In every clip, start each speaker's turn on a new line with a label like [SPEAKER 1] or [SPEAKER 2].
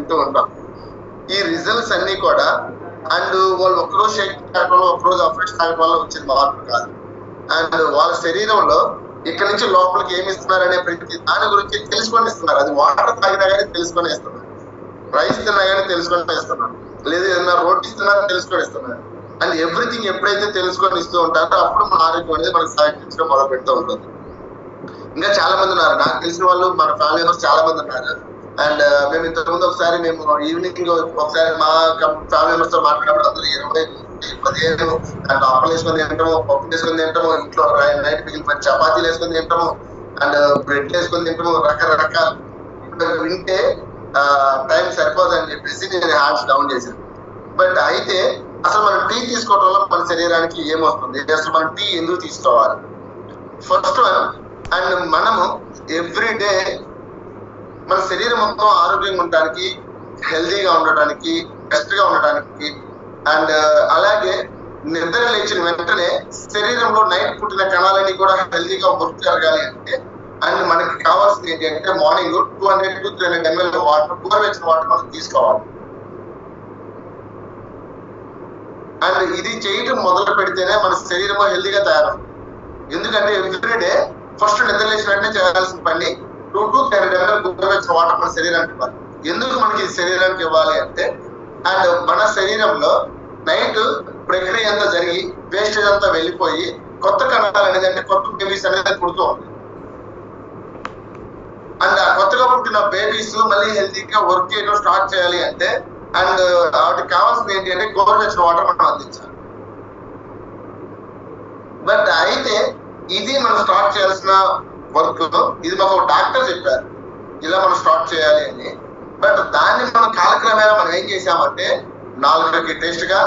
[SPEAKER 1] వింటూ ఉంటాం. ఈ రిజల్ట్స్ అన్ని కూడా అండ్ వాళ్ళు ఒక్కరోజు షేక్ తాగడం వల్ల ఒక్కరోజు అఫ్రెష్ తాగడం వల్ల వచ్చిన మార్పు కాదు. అండ్ వాళ్ళ శరీరంలో ఇక్కడ నుంచి లోపలికి ఏమి ఇస్తున్నారు అనే ప్రతి దాని గురించి తెలుసుకొని ఇస్తున్నారు. అది వాటర్ తాగినా కానీ తెలుసుకొని ఇస్తున్నారు, రైస్ తిన్నా కానీ తెలుసుకొని ఇస్తున్నారు, లేదు ఏదైనా రోటీ ఇస్తున్నా తెలుసుకొని ఇస్తున్నారు. అండ్ ఎవ్రీథింగ్ ఎప్పుడైతే తెలుసుకొని ఇస్తూ ఉంటారో అప్పుడు మన ఆరోగ్యం అనేది మనకు సహకరించడం మొదలు పెడుతూ ఉంటుంది. ఇంకా చాలా మంది ఉన్నారు, నాకు తెలిసిన వాళ్ళు మన ఫ్యామిలీ మెంబర్స్ చాలా మంది ఉన్నారు. అండ్ మేము ఇంతకుముందు ఒకసారి మేము ఈవినింగ్ ఒకసారి మా ఫ్యామిలీ మెంబర్స్ తో మాట్లాడినప్పుడు అందరూ 20-15 అండ్ అప్పలు వేసుకొని తింటాము, పప్పు వేసుకొని తింటాము, ఇంట్లో నైట్ మిగిలిన చపాతీలు వేసుకొని తింటాము, అండ్ బ్రెడ్ వేసుకొని తింటాము, రకరకాల వింటే టైం సరిపోదని చెప్పేసి నేను హ్యాండ్స్ డౌన్ చేశాను. బట్ అయితే అసలు మనం టీ తీసుకోవడం వల్ల మన శరీరానికి ఏమొస్తుంది, అసలు మనం టీ ఎందుకు తీసుకోవాలి? ఫస్ట్ వన్, అండ్ మనము ఎవ్రీ డే మన శరీరం మొత్తం ఆరోగ్యంగా ఉండడానికి, హెల్దీగా ఉండడానికి, బెస్ట్ గా ఉండడానికి, అండ్ అలాగే నిద్ర లేచిన వెంటనే శరీరంలో నైట్ పుట్టిన కణాలన్నీ కూడా హెల్దీగా వర్క్ జరగాలి అంటే అండ్ మనకి కావాల్సింది ఏంటి అంటే మార్నింగ్ 200-300 ml వాటర్, గోరువెచ్చని వాటర్ మనం తీసుకోవాలి. అండ్ ఇది చేయటం మొదలు పెడితేనే మన శరీరం హెల్దీగా తయారవుతుంది. ఎందుకంటే ఎవ్రీడే ఫస్ట్ నిద్ర లేచిన వెంటనే చేయాల్సిన పని 200-300 ml గోరువెచ్చని వాటర్ మన శరీరానికి ఇవ్వాలి. ఎందుకు మనకి శరీరానికి ఇవ్వాలి అంటే అండ్ మన శరీరంలో నైట్ ప్రక్రియ అంతా జరిగి వేస్టేజ్ అంతా వెళ్ళిపోయి కొత్త కణాలు అనేది అంటే కొత్త బేబీస్ అనేది పుడుతూ ఉంటుంది. అండ్ ఆ కొత్తగా పుట్టిన బేబీస్ మళ్ళీ హెల్తీగా వర్క్ చేయడం స్టార్ట్ చేయాలి అంటే అండ్ వాటికి కావాల్సింది ఏంటి అంటే గోరువెచ్చని వాటర్ మనం అందించాలి. బట్ అయితే ఇది మనం స్టార్ట్ చేయాల్సిన వర్క్, ఇది మాకు డాక్టర్ చెప్పారు ఇలా మనం స్టార్ట్ చేయాలి అని. బట్ దాన్ని మనం కాలక్రమేణా మనం ఏం చేసామంటే నాలుగుకి టేస్ట్ గా,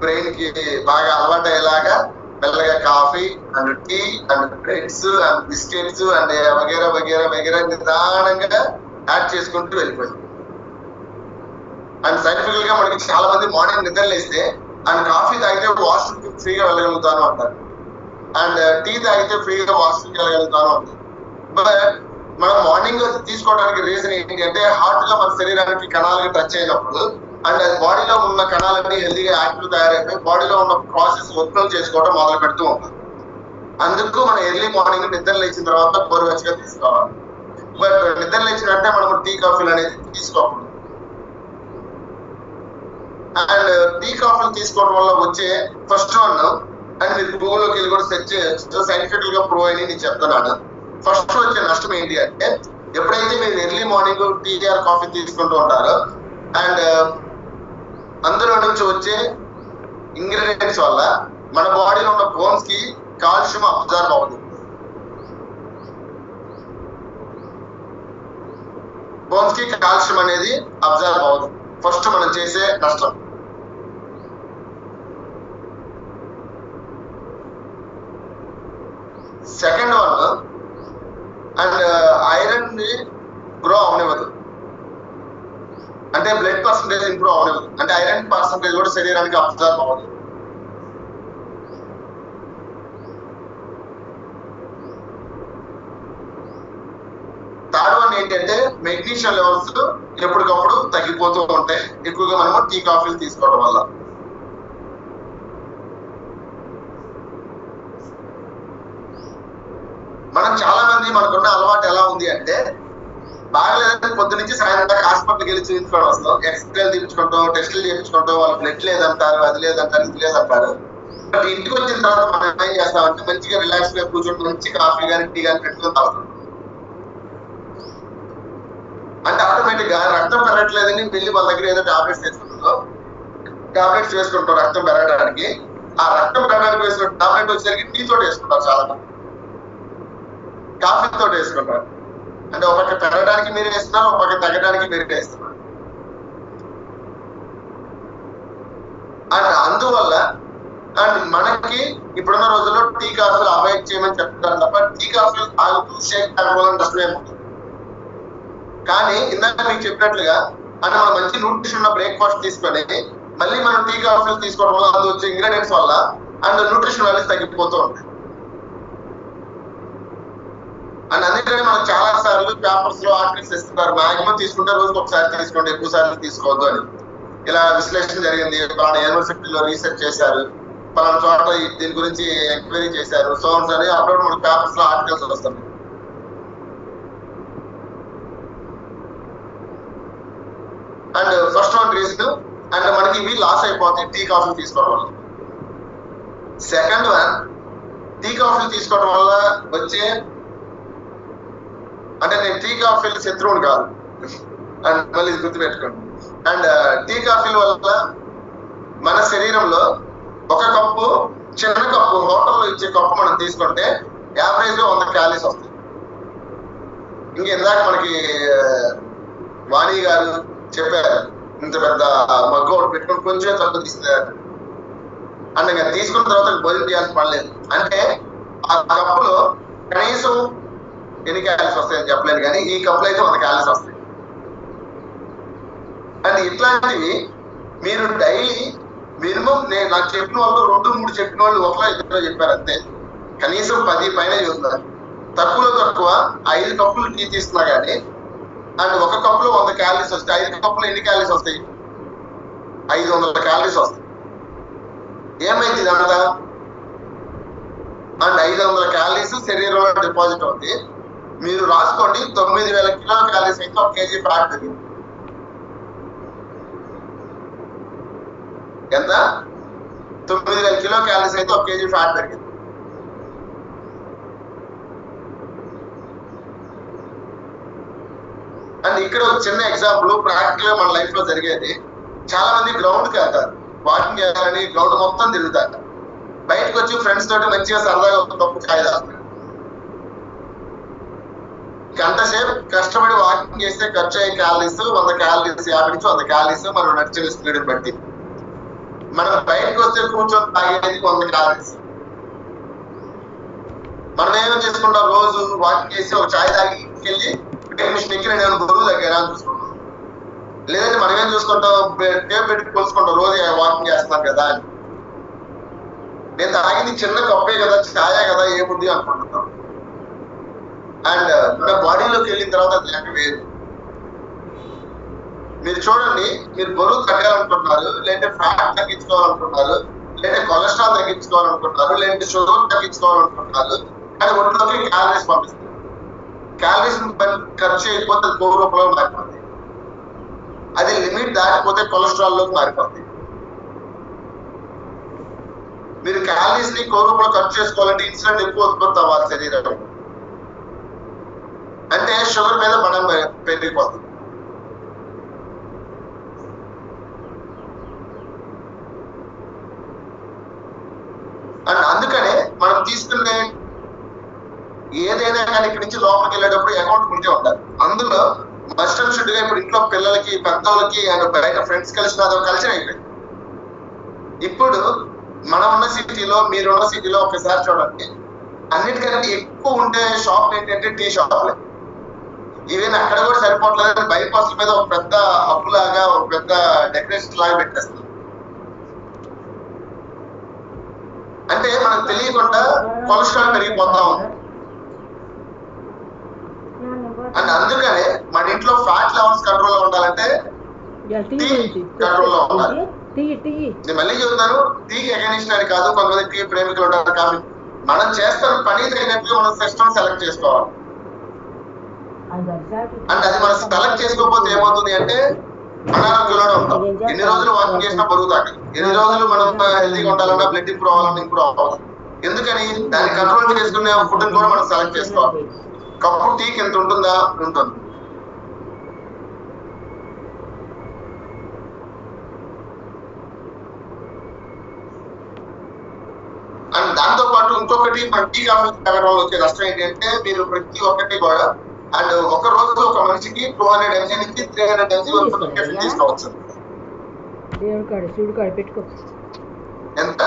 [SPEAKER 1] బ్రెయిన్ కి బాగా అలవాటు అయ్యేలాగా మెల్లగా coffee and tea and breads and biscuits and వగేరా వగేరా వగేరా నిదానంగా యాడ్ చేసుకుంటూ వెళ్ళిపోయింది. అండ్ సైంటిఫికల్ గా మనకి చాలా మంది మార్నింగ్ నిద్ర లేస్తే అండ్ కాఫీ తాగితే వాష్రూమ్ కి ఫ్రీగా వెళ్ళగలుగుతాను అంటారు, అండ్ టీ తాగితే ఫ్రీగా వాష్రూమ్ కి వెళ్ళగలుగుతాను అంటారు. బట్ మనం మార్నింగ్ తీసుకోవడానికి రీజన్ ఏంటి అంటే హార్ట్ గా మన శరీరానికి కణాలకి టచ్ అయినప్పుడు అండ్ బాడీలో ఉన్న కణాలన్నీ హెల్దీగా యాక్టివ్ తయారైపోయి బాడీలో ఉన్న ప్రాసెస్ వర్క్ చేసుకోవడం మొదలు పెడుతూ ఉంటాం. అందుకు మనం ఎర్లీ మార్నింగ్ నిద్ర లేచిన తర్వాత గోరువెచ్చగా తీసుకోవాలి. బట్ నిద్ర లేచినట్టే మనం టీ కాఫీలు అనేది తీసుకోకూడదు. అండ్ టీ కాఫీలు తీసుకోవడం వల్ల వచ్చే ఫస్ట్ వన్ అండ్ మీరు గూగుల్లోకి వెళ్ళి కూడా సెర్చ్ చేయొచ్చు, సైంటిఫికల్ గా ప్రూవ్ అని నేను చెప్తున్నాను. ఫస్ట్ వచ్చే నష్టం ఏంటి అంటే ఎప్పుడైతే మీరు early morning tea or coffee తీసుకుంటూ ఉంటారో అండ్ అందులో నుంచి వచ్చే ఇంగ్రీడియంట్స్ వల్ల మన బాడీలో ఉన్న బోన్స్ కి కాల్షియం అబ్జర్వ్ అవుతుంది. బోన్స్ కి కాల్షియం అనేది అబ్జర్వ్ అవుతుంది. ఫస్ట్ మనం చేసే నష్టం. సెకండ్ వన్ అండ్ ఐరన్ ని గ్రో అవనివ్వదు, అంటే బ్లడ్ పర్సంటేజ్ ఇంప్రూవ్ అవనివ్వదు, అంటే ఐరన్ పర్సంటేజ్ కూడా శరీరానికి అబ్జర్వ్ అవ్వదు. థర్డ్ వన్ ఏంటంటే మెగ్నీషియం లెవెల్స్ ఎప్పటికప్పుడు తగ్గిపోతూ ఉంటాయి ఎక్కువగా మనము టీ కాఫీలు తీసుకోవడం వల్ల. మనం చాలా మంది మనకున్న అలవాటు ఎలా ఉంది అంటే బాగలేదంటే పొద్దు నుంచి సాయంత్రం దాకా హాస్పిటల్కి వెళ్ళి చూపించుకోవడం వస్తాం, ఎక్స్రేలు తీపించుకుంటాం, టెస్టులు చేయించుకుంటాం, వాళ్ళు బ్లడ్ లేదంటారు, అది లేదంటారు, ఇది లేదంటారు. బట్ ఇంటికి వచ్చిన తర్వాత మనం ఏం చేస్తామంటే మంచిగా రిలాక్స్ గా కూర్చొని మంచి కాఫీ కానీ టీ కానీ పెట్టుకుని తాగుతాం. అంటే ఆటోమేటిక్ గా రక్తం పెరగట్లేదని వెళ్ళి వాళ్ళ దగ్గర ఏదో టాబ్లెట్స్ వేసుకుంటాం రక్తం పెరగడానికి. ఆ రక్తం పెరగడానికి వేసుకున్న టాబ్లెట్ వచ్చేసరికి టీ తోటి వేసుకుంటారు, చాలా మంది కాఫీ తోటి వేసుకుంటారు. అంటే ఒక పక్క పెరగడానికి మీరు వేస్తున్నారు, ఒక పక్క తగ్గడానికి మీరు వేస్తున్నారు. అండ్ అందువల్ల అండ్ మనకి ఇప్పుడున్న రోజుల్లో టీ కాఫీలు అవాయిడ్ చేయమని చెప్తారు తప్ప టీ కాఫీలు తాగుతూ షేక్ తాగడం వల్ల నష్టమేముంటుంది. కానీ ఇందాక మీకు చెప్పినట్లుగా అంటే మనం మంచి న్యూట్రిషన్ ఉన్న బ్రేక్ఫాస్ట్ తీసుకొని మళ్ళీ మనం టీ కాఫీలు తీసుకోవడం వల్ల అది వచ్చే ఇంగ్రీడియంట్స్ వల్ల అండ్ న్యూట్రిషన్ వాల్యూస్ తగ్గిపోతూ ఉంటాయి. అండ్ అందుకని మనం చాలా సార్లు పేపర్స్ లో ఆర్టికల్స్ ఇస్తున్నారు, మాక్సిమం తీసుకుంటే రోజుకి ఒకసారి తీసుకోండి, ఎక్కువ సార్లు తీసుకోవద్దు అని. ఇలా విశ్లేషణ జరిగింది, పలానా యూనివర్సిటీలో రీసెర్చ్ చేశారు, పలానా చోట దీని గురించి ఎంక్వైరీ చేశారు, సోన్స్ అని అప్పుడు మన పేపర్స్ లో ఆర్టికల్స్ వస్తాయి. And first one reason, and మనకి ఇవి లాస్ అయిపోతాయి టీ కాఫీ తీసుకోవడం వల్ల. సెకండ్ వన్, టీ కాఫీలు తీసుకోవడం వల్ల వచ్చే, అంటే నేను టీ కాఫీలు శత్రువుని కాదు, అండ్ మళ్ళీ ఇది గుర్తుపెట్టుకోండి. అండ్ టీ కాఫీల వల్ల మన శరీరంలో ఒక కప్పు, చిన్న కప్పు హోటల్లో ఇచ్చే కప్పు మనం తీసుకుంటే యావరేజ్ గా 100 క్యాలరీస్ వస్తాయి. ఇందాక మనకి వాణి గారు చెప్పారు, ఇంత పెద్ద మగ్గు ఒకటి పెట్టుకుని కొంచెం తక్కువ తీసుకున్నారు అంటే ఇంకా తీసుకున్న తర్వాత భోజనం చేయాల్సిన పడలేదు. అంటే ఆ కప్పులో కనీసం ఎన్ని క్యాలరీస్ వస్తాయని చెప్పలేదు, కానీ ఈ కప్పులో అయితే 100 క్యాలరీస్ వస్తాయి. అండ్ ఇట్లాంటివి మీరు డైలీ మినిమం, నేను నాకు చెప్పిన వాళ్ళు 2-3 చెప్పిన వాళ్ళు ఒకలా ఇద్దరు చెప్పారు అంతే, కనీసం 10 పైన చూస్తున్నారు. తక్కువలో తక్కువ 5 కప్పులు టీ తీసుకున్నా కానీ, అండ్ ఒక కప్పులో 100 క్యాలరీస్ వస్తాయి. 5 కప్పులు ఎన్ని క్యాలరీస్ వస్తాయి? 500 క్యాలరీస్ వస్తాయి. ఏమైంది ఇదంతా? అండ్ 500 క్యాలరీస్ శరీరంలో డిపాజిట్ అవుతుంది. మీరు రాసుకోండి, 9000 కిలో క్యాలరీస్ అయితే 1 kg ఫ్యాట్ పెరిగింది. ఎంత? 9000 కిలో క్యాలరీస్ అయితే 1 kg ఫ్యాట్ పెరిగింది. అండ్ ఇక్కడ ఒక చిన్న ఎగ్జాంపుల్, ప్రాక్టికల్ గా మన లైఫ్ లో జరిగేది. చాలా మంది గ్రౌండ్ కి వెళ్తారు, వాకింగ్ చేయాలని గ్రౌండ్ మొత్తం తిరుగుతారు. బయటకు వచ్చి ఫ్రెండ్స్ తోటి మంచిగా సరదాగా ఒక కప్పు చాయ్ తాగుతారు. గంట సేపు కష్టపడి వాకింగ్ చేస్తే ఖర్చు అయ్యే క్యాలరీస్ 100 క్యాలరీస్, 50 నుంచి 100 క్యాలరీస్ మనం నడిచే స్పీడ్ బట్టి. మనం బయటకు వస్తే కూర్చొని తాగేది 100 క్యాలరీస్. మనం ఏమేమి చేసుకుంటాం? రోజు వాకింగ్ చేసి ఒక చాయ్ తాగి ఇంటికెళ్ళి మిషన్ ఎక్కి నేను బరువు దగ్గర చూసుకుంటాం. లేదంటే మనం ఏం చూసుకుంటాం? టేప్ పెట్టి కొలుసుకుంటాం, రోజు వాకింగ్ చేస్తాం కదా అని. నేను తాగింది చిన్న కప్పే కదా, ఛాయే కదా, ఏముంది అనుకుంటున్నాం. అండ్ మన బాడీలోకి వెళ్ళిన తర్వాత అది లెక్క వేరు. మీరు చూడండి, మీరు బరువు తగ్గాలనుకుంటున్నారు, లేదంటే ఫ్యాట్ తగ్గించుకోవాలనుకుంటున్నారు, లేదంటే కొలెస్ట్రాల్ తగ్గించుకోవాలనుకుంటున్నారు, లేదంటే షుగర్ తగ్గించుకోవాలనుకుంటున్నారు, కానీ ఒంట్లోకి క్యాలరీస్ పంపిస్తారు. క్యాలరీస్ ఖర్చు చేయకపోతే కొవ్వు రూపంలో మారిపోతుంది. అది లిమిట్ దాటిపోతే కొలెస్ట్రాల్ లోకి మారిపోతుంది. మీరు క్యాలరీస్ ని కొవ్వు రూపంలో ఖర్చు చేసుకోవాలంటే ఇన్సులిన్ ఎక్కువ ఉత్పత్తి అవ్వాలి శరీరంలో, అంటే షుగర్ మీద మనం పెరిగిపోతుంది. అండ్ అందుకనే మనం తీసుకునే ఏదైనా కానీ ఇక్కడి నుంచి లోపలికి వెళ్ళేటప్పుడు అకౌంట్ ముందే ఉండాలి. అందులో మస్ట్ అండ్ షుడ్ గా ఇప్పుడు ఇంట్లో పిల్లలకి, పెద్దోళ్ళకి, అండ్ బయట ఫ్రెండ్స్ కలిసిన అదొక కల్చర్ అయిపోయింది. ఇప్పుడు మనం ఉన్న సిటీలో, మీరున్న సిటీలో ఒకసారి చూడండి, అన్నిటికంటే ఎక్కువ ఉండే షాప్ ఏంటంటే టీ షాప్లే. ఈవెన్ అక్కడ కూడా సరిపోవట్లేదు, బైపాస్ మీద ఒక పెద్ద హబ్ లాగా, ఒక పెద్ద డెకరేషన్ లాగా పెట్టేస్తుంది. అంటే మనకు తెలియకుండా కొలెస్ట్రాల్ పెరిగిపోతా ఉంది. అండ్ అందుకనే మన ఇంట్లో ఫ్యాట్ లెవెల్స్ కంట్రోల్ లో ఉండాలంటే టీ కంట్రోల్ లో ఉండాలి. నేను మళ్ళీ చెబుతాను, టీకి అగైనిస్ట్ అని కాదు, కొంతమంది టీ ప్రేమికులు ఉంటారు. కాఫీ మనం చేస్తున్న పని తగినట్లు మనం సిస్టమ్ సెలెక్ట్ చేసుకోవాలి. అంటే అది మనం సెలెక్ట్ చేసుకోకపోతే ఏమవుతుంది అంటే అనారోగ్యంలోనే ఉంటాం. ఎన్ని రోజులు వాకింగ్ చేసినా బరువు తాకాలి, ఎన్ని రోజులు మనం హెల్తీగా ఉండాలన్నా, బ్లడ్ ఇంప్రూవ్ అవ్వాలన్నా ఇంప్రూవ్ అవ్వాలి. ఎందుకని? దాన్ని కంట్రోల్ చేసుకునే ఫుడ్ కూడా మనం సెలెక్ట్ చేసుకోవాలి. కప్పు టీకి ఎంత ఉంటుందా? ఉంటుంది. అండ్ దాంతో పాటు ఇంకొకటి, మన టీ కాఫీ తాగడం వల్ల వచ్చే నష్టం ఏంటంటే, మీరు ప్రతి ఒక్కటి కూడా, అండ్ ఒక రోజు ఒక మనిషికి 200 mg నుంచి 300 mg వరకు కెఫిన్ తీసుకోవచ్చు. ఎంత?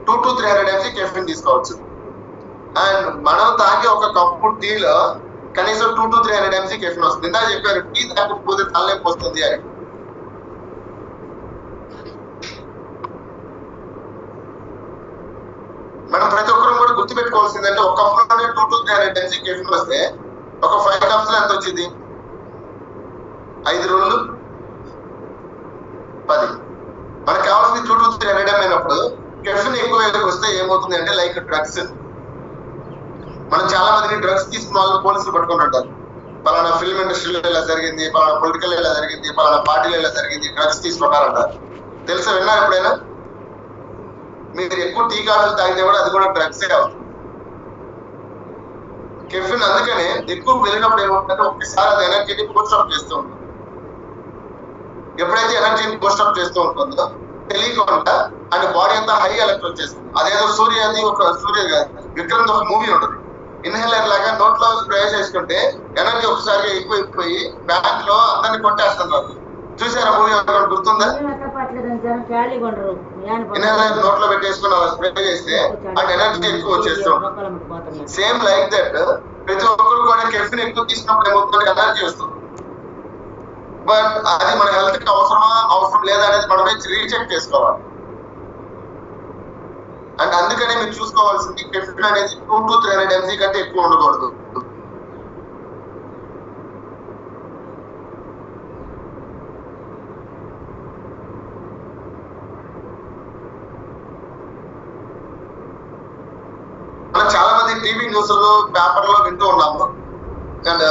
[SPEAKER 1] 200 to 300 mg కెఫిన్ తీసుకోవచ్చు. అండ్ మనం తాగే ఒక కప్పు టీలో కనీసం 200 to 300 mg కెఫిన్ వస్తుంది. ఇందాక చెప్పారు టీ తాగకపోతే తలనొప్పి వస్తుంది అని. మనం ప్రతి ఒక్కరు కూడా గుర్తుపెట్టుకోవాలి. ఏమొస్తుందంటే ఒక కప్లోనే 2 to 300 mg కెఫిన్ వస్తే ఒక 5 కప్స్ లో ఎంత వచ్చింది? 5 రోజులు 10. మనకు కావాల్సింది 2 to 300 mg అయినప్పుడు కెఫిన్ ఎక్కువ వస్తే ఏమవుతుంది అంటే లైక్ డ్రగ్స్. మనం చాలా మందిని డ్రగ్స్ తీసుకున్న వాళ్ళు పోలీసులు పట్టుకుని ఉంటారు. పలానా ఫిల్మ్ ఇండస్ట్రీలో ఇలా జరిగింది, పలానా పొలిటికల్ ఇలా జరిగింది, పలానా పార్టీలో ఇలా జరిగింది, డ్రగ్స్ తీసుకుంటారంటారు. తెలుసా, విన్నారు ఎప్పుడైనా? మీరు ఎక్కువ టీ కాఫీలు తాగితే కూడా అది కూడా డ్రగ్సే అవుతుంది. కెఫిన్ అందుకనే ఎక్కువ వెళ్ళినప్పుడు ఏమవుతుందంటే ఒక్కసారి అది ఎనర్జీని బూస్టప్ చేస్తూ ఉంటుంది. ఎప్పుడైతే ఎనర్జీని బూస్టప్ చేస్తూ ఉంటుందో తెలియకుండా ఆయన బాడీ అంతా హై ఎలక్ట్ వచ్చేస్తుంది. అదేదో సూర్య విక్రమ్ ఒక మూవీ ఉంటుంది, ఇన్హేలర్ లాగా నోట్లో స్ప్రే చేసుకుంటే ఎనర్జీ ఒకసారిగా ఎక్కువైపోయి బ్యాంక్ లో అందరిని కొట్టేస్తున్నారు. చూసారా మూవీ? గుర్తుందా? ఇన్హేలర్ నోట్లో పెట్టేసుకుని అలా స్ప్రే చేస్తే ఆ ఎనర్జీ ఎక్కువ వచ్చేస్తుంది. సేమ్ లైక్ దట్ ప్రతి ఒక్కరు కూడా కెఫిన్ ఎక్కువ తీసుకున్నప్పుడు ఏమవుతుంది? ఎనర్జీ వస్తుంది. బట్ అది మన హెల్త్ కి అవసరం లేదా అనేది మనమే రీచెక్ చేసుకోవాలి. అండ్ అందుకనే మీరు చూసుకోవాల్సింది కెఫిన్ అనేది 2 to 300 mg కంటే ఎక్కువ ఉండకూడదు. మనం చాలా మంది టీవీ న్యూస్ లో పేపర్ లో వింటూ ఉన్నాము. అండ్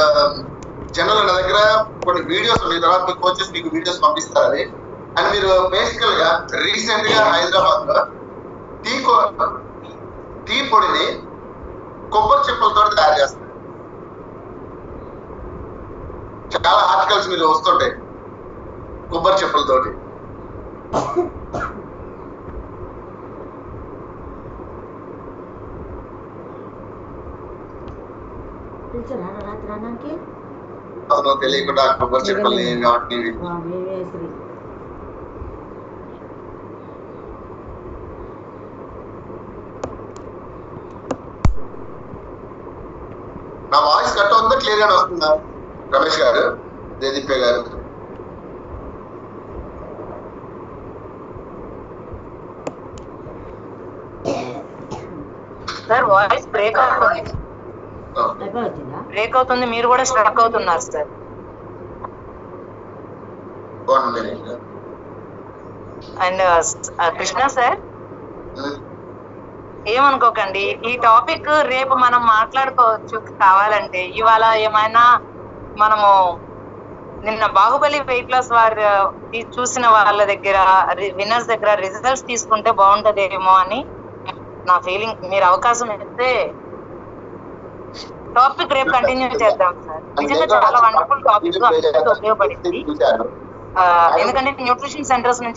[SPEAKER 1] జనరల్ నా దగ్గర కొన్ని వీడియోస్ ఉన్నాయి, తర్వాత మీ కోచెస్ మీకు వీడియోస్ పంపిస్తారు. అది అండ్ మీరు బేసికల్ గా రీసెంట్ గా హైదరాబాద్ లో టీ పొడిని కొబ్బరి చెప్పులతో తయారు చేస్తారు. చాలా ఆర్టికల్స్ మీరు వస్తుంటాయి కొబ్బరి చెప్పులతోటి. అతను తెలియకుండా కొబ్బరి చెప్పుల్ని వాటిని నా వాయిస్ కట్ అవుతుందా, క్లియర్ గానే వస్తుందా? రమేష్ గారు, జయదీప్య గారు.
[SPEAKER 2] సార్ వాయిస్ బ్రేక్ అవుతుంది, మీరు కూడా స్ట్రక్ అవుతున్నారు సార్. అండ్ కృష్ణ సార్, ఏమనుకోకండి, ఈ టాపిక్ రేపు మనం మాట్లాడుకోవచ్చు. కావాలంటే ఇవాళ ఏమైనా మనము నిన్న బాహుబలి వెయిట్ లాస్ వారి చూసిన వాళ్ళ దగ్గర విన్నర్స్ దగ్గర రిజల్ట్స్ తీసుకుంటే బాగుంటదేమో అని నా ఫీలింగ్. మీరు అవకాశం ఇస్తే టాపిక్ రేపు కంటిన్యూ చేద్దాం సార్. నిజంగా చాలా వండర్ఫుల్ టాపిక్, ఉపయోగపడింది. ఎందుకంటే న్యూట్రిషన్ సెంటర్స్ నుంచి